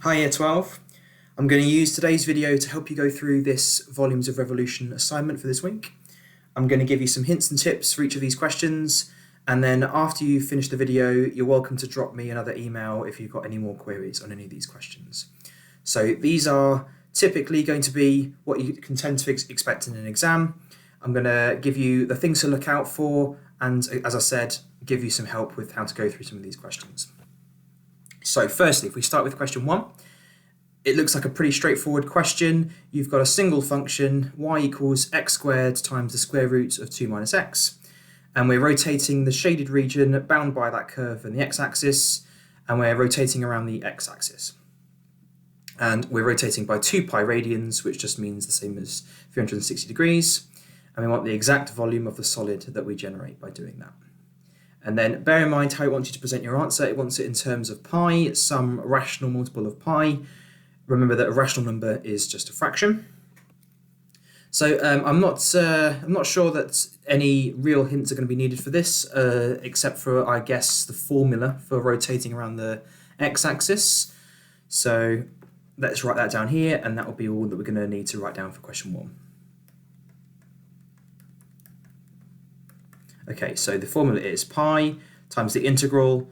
Hi Year 12. I'm going to use today's video to help you go through this Volumes of Revolution assignment for this week. I'm going to give you some hints and tips for each of these questions, and then after you finish the video, you're welcome to drop me another email if you've got any more queries on any of these questions. So these are typically going to be what you can tend to expect in an exam. I'm going to give you the things to look out for, and as I said, give you some help with how to go through some of these questions. So firstly, if we start with question 1, it looks like a pretty straightforward question. You've got a single function, y equals x squared times the square root of 2 minus x. And we're rotating the shaded region bound by that curve and the x-axis, and we're rotating around the x-axis. And we're rotating by 2 pi radians, which just means the same as 360 degrees. And we want the exact volume of the solid that we generate by doing that. And then bear in mind how it wants you to present your answer. It wants it in terms of pi, some rational multiple of pi. Remember that a rational number is just a fraction. So I'm not sure that any real hints are going to be needed for this, except for, I guess, the formula for rotating around the x-axis. So let's write that down here, and that will be all that we're going to need to write down for question 1. Okay, so the formula is pi times the integral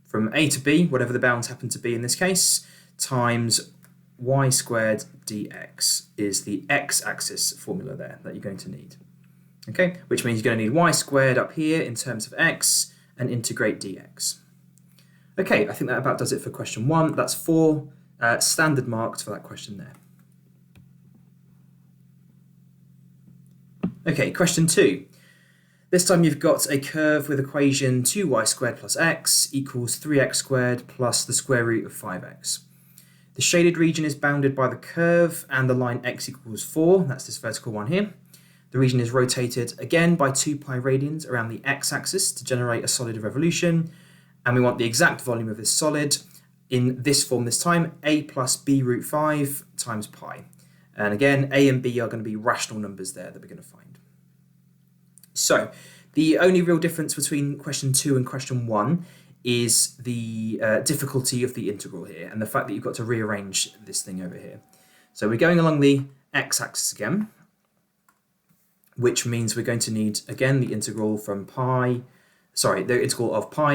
from a to b, whatever the bounds happen to be in this case, times y squared dx is the x-axis formula there that you're going to need. Okay, which means you're going to need y squared up here in terms of x and integrate dx. Okay, I think that about does it for question 1. That's 4 standard marks for that question there. Okay, question 2. This time you've got a curve with equation 2y squared plus x equals 3x squared plus the square root of 5x. The shaded region is bounded by the curve and the line x equals 4, that's this vertical one here. The region is rotated again by 2 pi radians around the x-axis to generate a solid of revolution, and we want the exact volume of this solid in this form this time, a plus b root 5 times pi. And again, a and b are going to be rational numbers there that we're going to find. So the only real difference between question 2 and question 1 is the difficulty of the integral here and the fact that you've got to rearrange this thing over here. So we're going along the x-axis again, which means we're going to need, again, the integral of pi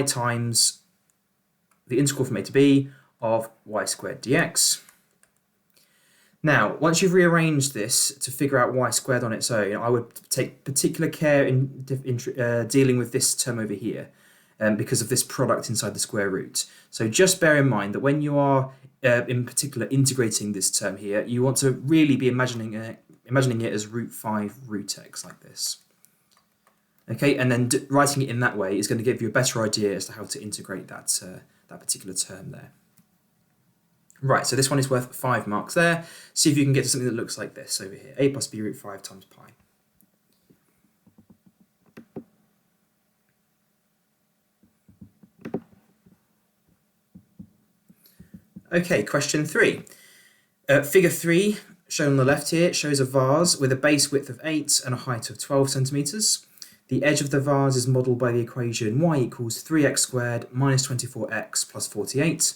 times the integral from a to b of y squared dx. Now, once you've rearranged this to figure out y squared on its own, I would take particular care in dealing with this term over here because of this product inside the square root. So just bear in mind that when you are, in particular, integrating this term here, you want to really be imagining it as root 5 root x like this. Okay, and then writing it in that way is going to give you a better idea as to how to integrate that particular term there. Right, so this one is worth 5 marks there. See if you can get to something that looks like this over here. A plus b root 5 times pi. Okay, question 3. Figure 3, shown on the left here, shows a vase with a base width of 8 and a height of 12 centimetres. The edge of the vase is modelled by the equation y equals 3x squared minus 24x plus 48.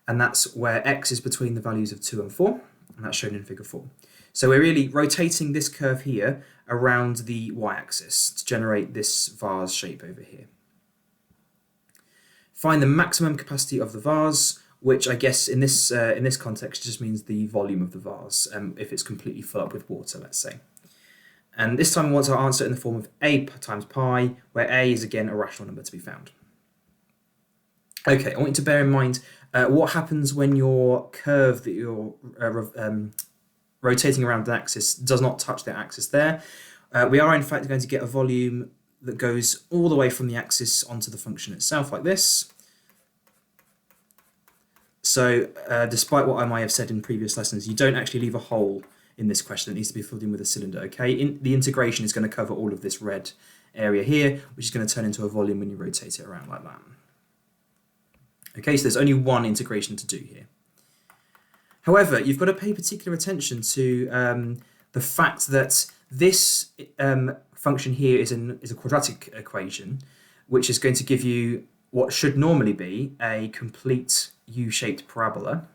And that's where x is between the values of 2 and 4, and that's shown in figure 4. So we're really rotating this curve here around the y-axis to generate this vase shape over here. Find the maximum capacity of the vase, which I guess in this context just means the volume of the vase, if it's completely full up with water, let's say. And this time we want our answer in the form of a times pi, where a is again a rational number to be found. Okay, I want you to bear in mind what happens when your curve that you're rotating around the axis does not touch the axis there. We are in fact going to get a volume that goes all the way from the axis onto the function itself like this. So despite what I might have said in previous lessons, you don't actually leave a hole in this question that needs to be filled in with a cylinder, okay? The integration is going to cover all of this red area here, which is going to turn into a volume when you rotate it around like that. Okay, so there's only one integration to do here. However, you've got to pay particular attention to the fact that this function here is a quadratic equation, which is going to give you what should normally be a complete U-shaped parabola.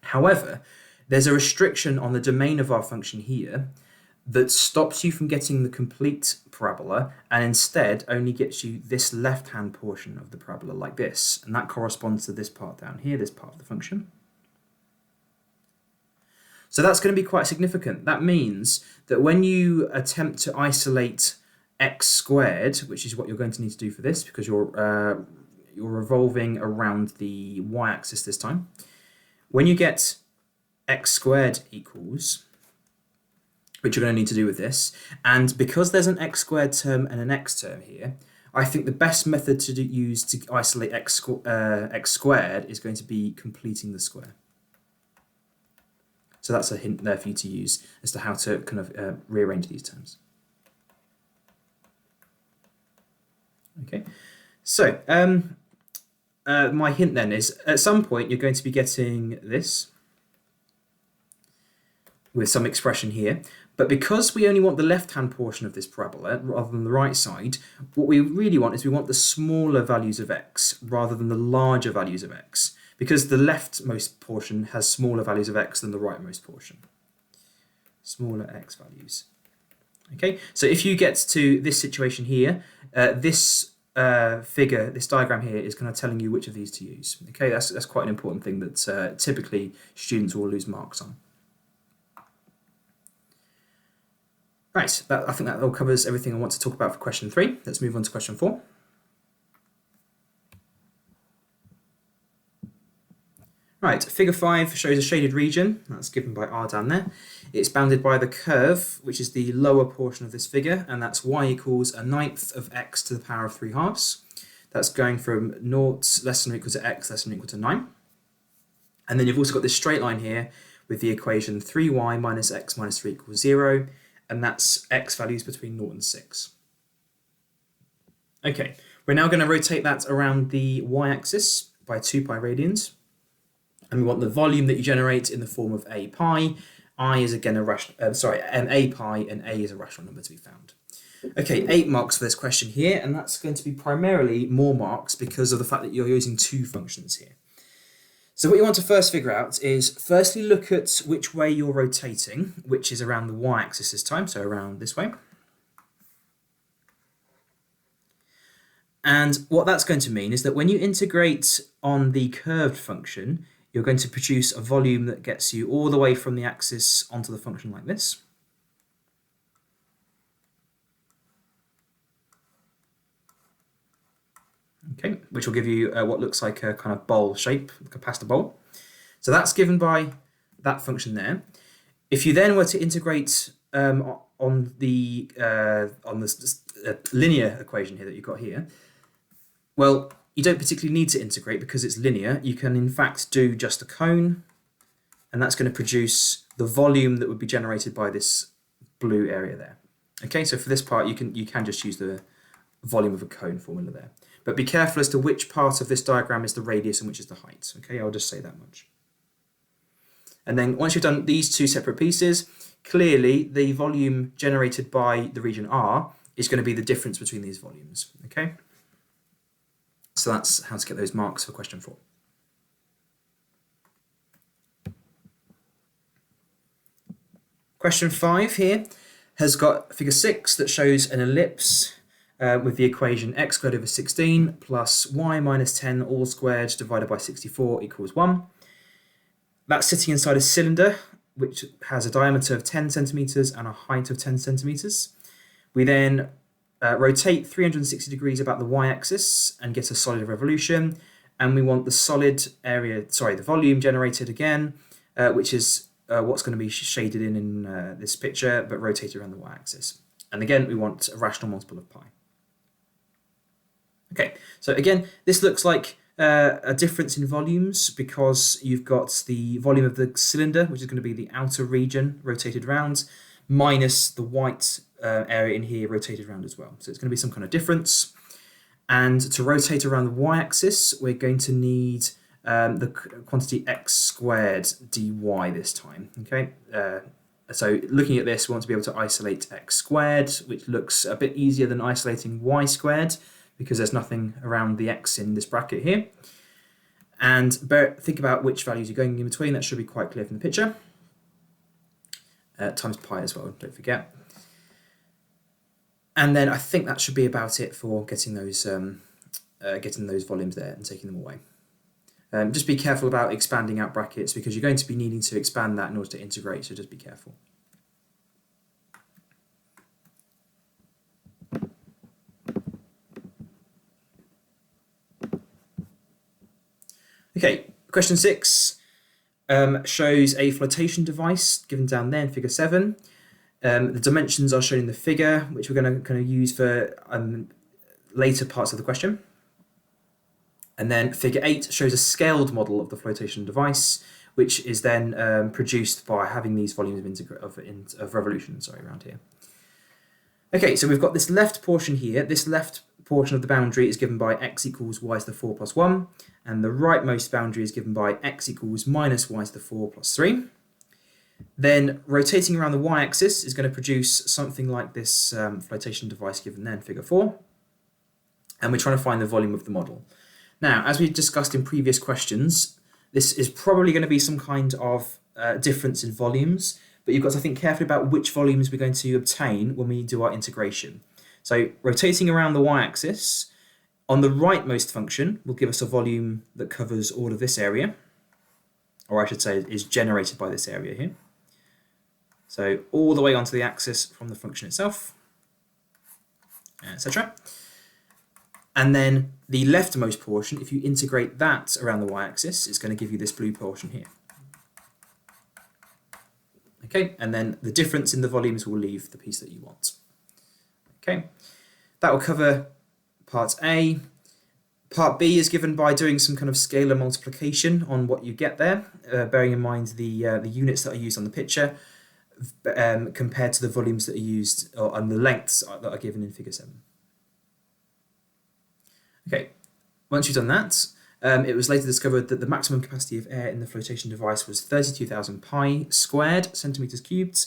However, there's a restriction on the domain of our function here that stops you from getting the complete parabola and instead only gets you this left-hand portion of the parabola like this. And that corresponds to this part down here, this part of the function. So that's going to be quite significant. That means that when you attempt to isolate x squared, which is what you're going to need to do for this because you're revolving around the y-axis this time, when you get x squared equals, which you're going to need to do with this, and because there's an x squared term and an x term here, I think the best method to use to isolate x squared is going to be completing the square. So that's a hint there for you to use as to how to kind of rearrange these terms. Okay, so my hint then is at some point you're going to be getting this with some expression here, but because we only want the left-hand portion of this parabola rather than the right side, what we really want is we want the smaller values of x rather than the larger values of x, because the leftmost portion has smaller values of x than the rightmost portion. Smaller x values. Okay, so if you get to this situation here, this figure, this diagram here is kind of telling you which of these to use. Okay, that's quite an important thing that typically students will lose marks on. Right, I think that all covers everything I want to talk about for question 3. Let's move on to question 4. Right, figure 5 shows a shaded region, that's given by R down there. It's bounded by the curve, which is the lower portion of this figure, and that's y equals 1/9 of x to the power of 3/2. That's going from 0 less than or equal to x less than or equal to 9. And then you've also got this straight line here with the equation 3y minus x minus 3 equals 0, and that's x values between 0 and 6. Okay, we're now going to rotate that around the y-axis by 2 pi radians. And we want the volume that you generate in the form of a pi. I is again a a pi, and a is a rational number to be found. Okay, 8 marks for this question here, and that's going to be primarily more marks because of the fact that you're using 2 functions here. So what you want to first figure out is firstly look at which way you're rotating, which is around the y-axis this time, so around this way. And what that's going to mean is that when you integrate on the curved function, you're going to produce a volume that gets you all the way from the axis onto the function like this. Okay, which will give you what looks like a kind of bowl shape, like a pasta bowl. So that's given by that function there. If you then were to integrate on the linear equation here that you've got here, well, you don't particularly need to integrate because it's linear. You can in fact do just a cone, and that's going to produce the volume that would be generated by this blue area there. Okay, so for this part you can just use the volume of a cone formula there. But be careful as to which part of this diagram is the radius and which is the height. Okay, I'll just say that much. And then once you've done these 2 separate pieces, clearly the volume generated by the region R is going to be the difference between these volumes. Okay, so that's how to get those marks for question 4. Question 5 here has got figure 6 that shows an ellipse with the equation x squared over 16 plus y minus 10 all squared divided by 64 equals 1. That's sitting inside a cylinder which has a diameter of 10 centimeters and a height of 10 centimeters. We then rotate 360 degrees about the y-axis and get a solid revolution, and we want the volume generated again, which is what's going to be shaded in this picture, but rotated around the y-axis. And again, we want a rational multiple of pi. Okay, so again, this looks like a difference in volumes because you've got the volume of the cylinder, which is going to be the outer region rotated around, minus the white area in here rotated around as well. So it's going to be some kind of difference. And to rotate around the y-axis, we're going to need the quantity x squared dy this time. Okay, so looking at this, we want to be able to isolate x squared, which looks a bit easier than isolating y squared, because there's nothing around the x in this bracket here. And think about which values you're going in between. That should be quite clear from the picture. Times pi as well, don't forget. And then I think that should be about it for getting those volumes there and taking them away. Just be careful about expanding out brackets because you're going to be needing to expand that in order to integrate, so just be careful. Okay, question 6 shows a flotation device given down there in figure 7. The dimensions are shown in the figure, which we're going to kind of use for later parts of the question. And then figure 8 shows a scaled model of the flotation device, which is then produced by having these volumes of revolution around here. Okay, so we've got this left portion here. This left portion of the boundary is given by x equals y to the 4 plus 1, and the rightmost boundary is given by x equals minus y to the 4 plus 3. Then rotating around the y-axis is going to produce something like this flotation device given there in figure 4. And we're trying to find the volume of the model. Now, as we discussed in previous questions, this is probably going to be some kind of difference in volumes, but you've got to think carefully about which volumes we're going to obtain when we do our integration. So rotating around the y-axis, on the rightmost function will give us a volume that covers all of this area, or I should say is generated by this area here. So all the way onto the axis from the function itself, etc. And then the leftmost portion, if you integrate that around the y-axis, it's going to give you this blue portion here. Okay, and then the difference in the volumes will leave the piece that you want. Okay, that will cover part A. Part B is given by doing some kind of scalar multiplication on what you get there, bearing in mind the units that are used on the picture compared to the volumes that are used, or and the lengths that are given in figure 7. Okay, once you've done that, it was later discovered that the maximum capacity of air in the flotation device was 32,000 pi squared centimeters cubed.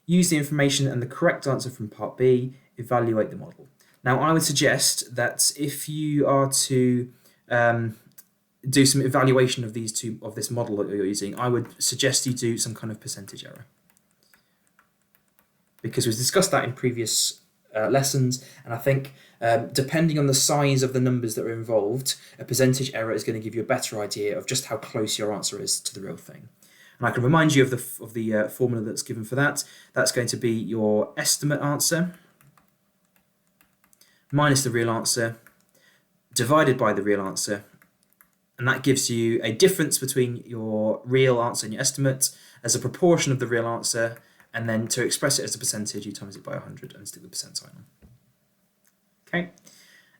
Use the information and the correct answer from part B, evaluate the model. Now, I would suggest that if you are to do some evaluation of this model that you're using, I would suggest you do some kind of percentage error. Because we've discussed that in previous lessons, and I think depending on the size of the numbers that are involved, a percentage error is going to give you a better idea of just how close your answer is to the real thing. And I can remind you of the formula that's given for that. That's going to be your estimate answer minus the real answer divided by the real answer, and that gives you a difference between your real answer and your estimate as a proportion of the real answer, and then to express it as a percentage, you times it by 100 and stick the percent sign on. Okay,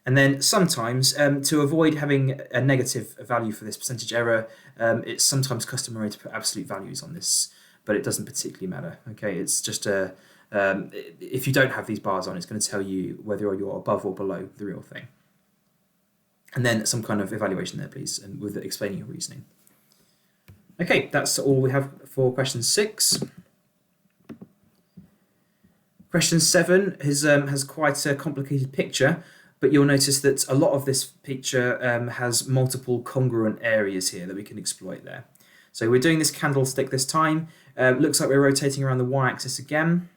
and then sometimes, to avoid having a negative value for this percentage error, it's sometimes customary to put absolute values on this, but it doesn't particularly matter. Okay, it's just a if you don't have these bars on, it's going to tell you whether you're above or below the real thing. And then some kind of evaluation there, please, and with explaining your reasoning. Okay, that's all we have for question 6. Question 7 has quite a complicated picture, but you'll notice that a lot of this picture has multiple congruent areas here that we can exploit there. So we're doing this candlestick this time. Looks like we're rotating around the y-axis again.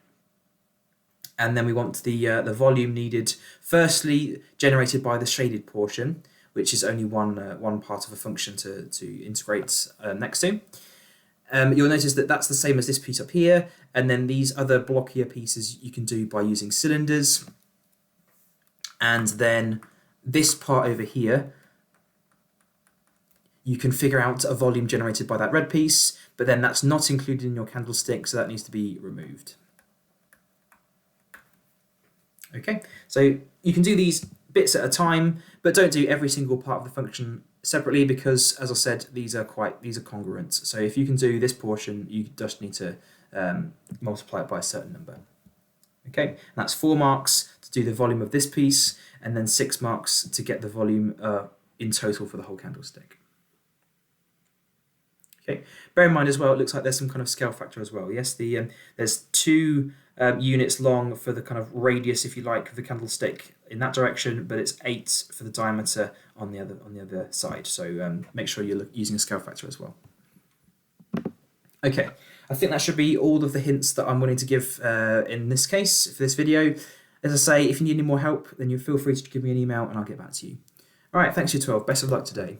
And then we want the volume needed, firstly generated by the shaded portion, which is only one part of a function to integrate next to. You'll notice that that's the same as this piece up here, and then these other blockier pieces you can do by using cylinders. And then this part over here, you can figure out a volume generated by that red piece, but then that's not included in your candlestick, so that needs to be removed. Okay, so you can do these bits at a time, but don't do every single part of the function separately because, as I said, these are congruent. So if you can do this portion, you just need to multiply it by a certain number. Okay, and that's 4 marks to do the volume of this piece, and then 6 marks to get the volume in total for the whole candlestick. Okay. Bear in mind as well, it looks like there's some kind of scale factor as well. Yes, there's 2 units long for the kind of radius, if you like, of the candlestick in that direction, but it's 8 for the diameter on the other side. So make sure you're using a scale factor as well. Okay, I think that should be all of the hints that I'm willing to give in this case for this video. As I say, if you need any more help, then you feel free to give me an email and I'll get back to you. All right, thanks for your 12. Best of luck today.